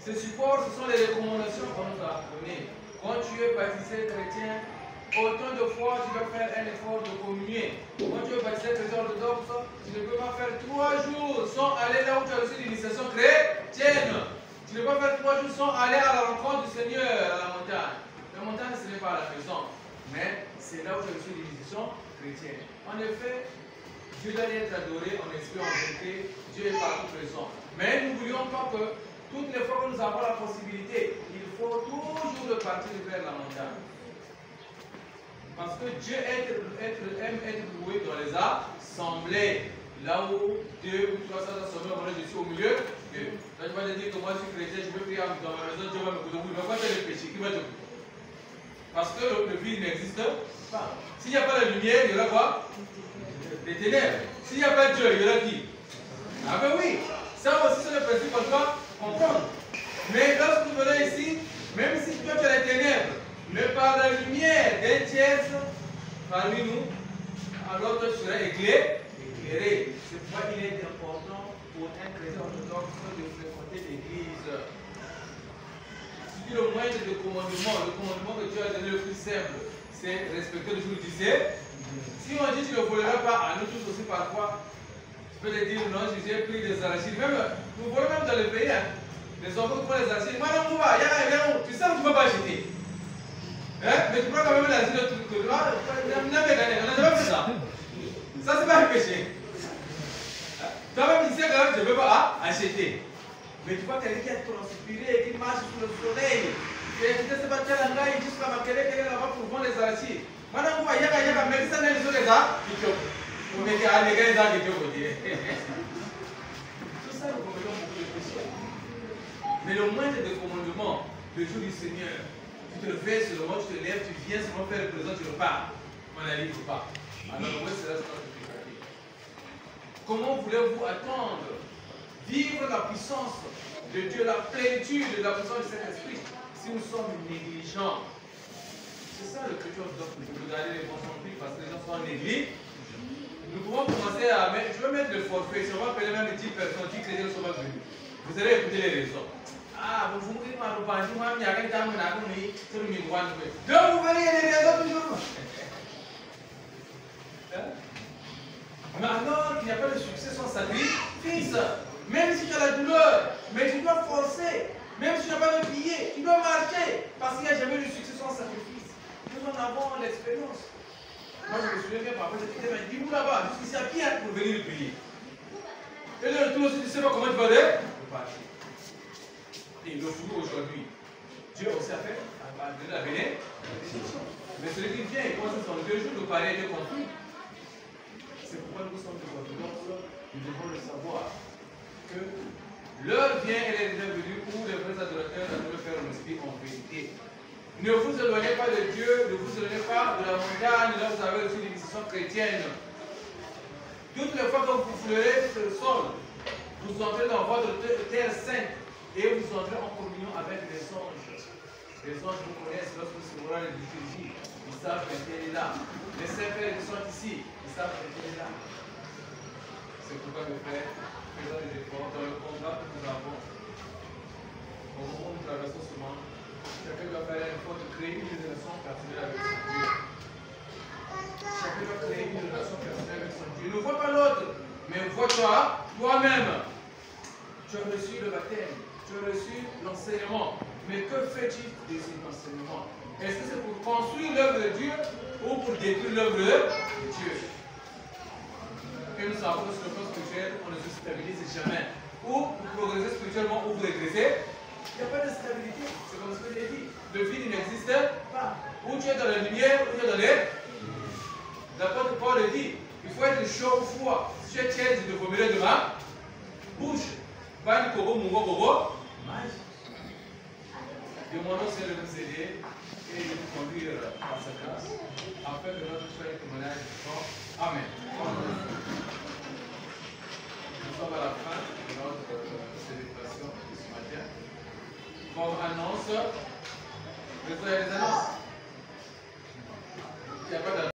Ces supports, ce sont les recommandations qu'on nous a données. Quand tu es baptisé chrétien, autant de fois tu vas faire un effort de communier. Quand tu veux baptiser chrétien orthodoxe, tu ne peux pas faire 3 jours sans aller là où tu as reçu l'initiation chrétienne. Tu ne peux pas faire 3 jours sans aller à la rencontre du Seigneur à la montagne. La montagne, ce n'est pas à la maison, mais c'est là où tu as reçu l'initiation chrétienne. En effet, Dieu doit être adoré en esprit, en vérité. Dieu est partout présent. Mais n'oublions pas que toutes les fois que nous avons la possibilité, il faut toujours partir vers la montagne. Parce que Dieu aime être loué dans les assemblées. Là où 2 ou 300 assemblées, je suis au milieu. Là, tu vas te dire que moi je suis chrétien, je peux prier dans ma maison, Dieu va m'écouter. Oui, mais quand tu as le péché, qui va te écouter? Parce que le vide n'existe pas. S'il n'y a pas la lumière, il y aura quoi? Les ténèbres. S'il n'y a pas Dieu, il y aura qui? Ah ben oui, ça aussi c'est le principe qu'on doit comprendre. Mais lorsque nous venons ici, même si toi tu as les ténèbres, mais par la lumière d'un tiers parmi nous, alors toi tu seras éclairé. C'est pourquoi il est important pour un chrétien orthodoxe de fréquenter l'église. Si le moyen de commandement, le commandement que Dieu a donné le plus simple, c'est respecter le jour du dimanche. Si on dit que tu ne voleras pas, à nous tous aussi parfois, tu peux te dire non, j'ai pris des arachides. Même, nous volons même dans le pays, hein, les enfants qui font les arachides. Moi, non, tu sais que tu ne peux pas acheter. Hein? Mais tu prends quand même l'arachide de tout le monde. On n'a jamais fait ça. Ça, c'est pas un péché. Toi-même, tu sais que tu ne peux pas acheter. Mais tu vois quelqu'un qui est transpiré, qui marche sous le soleil. Et tu ne sais pas quel endroit il dit jusqu'à ma quelle est là-bas pour vendre les arachides. Maintenant, vous voyez, il y a un médecin dans les autres gars. Vous mettez à l'église qui est au côté. Tout ça, nous commettons beaucoup de péchés. Mais le moindre de commandement, le jour du Seigneur, tu te réveilles seulement, tu te lèves, tu viens seulement faire le présent, tu repars. On a dit pas. Alors, oui, c'est là ce qu'on peut. Comment voulez-vous attendre vivre la puissance de Dieu, la plénitude de la puissance du Saint-Esprit, si nous sommes négligents? C'est ça le chrétien orthodoxe. Vous regardez les concentriques parce que les gens sont en église. Nous pouvons commencer à mettre, je vais mettre le forfait, si on va appeler même les 10 personnes, 10 chrétiens sont pas venus. Vous allez écouter les raisons. Ah, vous me dites, donc vous verrez, il y a des raisons toujours. Mais alors qu'il n'y a pas de succès sans sacrifice, même si tu as la douleur, mais tu dois forcer, même si tu n'as pas de billet, tu dois marcher, parce qu'il n'y a jamais de succès sans sacrifice. Nous en avons l'expérience. Moi, je me souviens bien, parfois, je disais, mais dis-vous là-bas, jusqu'ici, à qui est pour venir le prier? Et le retour aussi, tu ne sais pas comment tu vas aller? Et le fourreau aujourd'hui, Dieu aussi a fait, a donné la bénédiction. Mais celui qui vient, il commence dans 2 jours, le pari est construit. C'est pourquoi nous sommes des orthodoxes, nous devons le savoir, que l'heure vient, elle est déjà venue, où les vrais adorateurs doivent faire un esprit en vérité. Ne vous éloignez pas de Dieu, ne vous éloignez pas de la montagne, là vous avez reçu l'initiation chrétienne. Toutes les fois que vous fleurez sur le sol, vous entrez dans votre terre sainte et vous entrez en communion avec les anges. Les anges vous connaissent lorsque vous serez les liturgies, ils savent qu'elle est là. Les saints pères qui sont ici, ils savent qu'elle est là. C'est pourquoi mes frères, faisons des efforts dans le combat que nous avons. Au moment où nous traversons ce monde, chacun doit faire un effort de créer une relation personnelle avec son Dieu. Chacun doit créer une relation personnelle avec son Dieu. Ne vois pas l'autre, mais vois-toi toi-même. Tu as reçu le baptême, tu as reçu l'enseignement. Mais que fais-tu de cet enseignement? Est-ce que c'est pour construire l'œuvre de Dieu ou pour détruire l'œuvre de Dieu? Et nous savons que sur le plan spirituel, on ne se stabilise jamais. Ou vous progressez spirituellement ou vous régressez. Il n'y a pas de stabilité, c'est comme ce que j'ai dit. Le vide n'existe pas. Ou tu es dans la lumière, ou tu es dans les... L'apôtre Paul dit, il faut être chaud ou froid. Si tu es tiède, je te vomirai de ma bouche. Pas du kobo, mon kobo, mange. Demandons au Seigneur de nous aider et de nous conduire par sa grâce, afin que notre foi et témoignage soit. Amen. Nous sommes à la fin de notre célébration de ce matin. Comme annonce, je fais les annonces.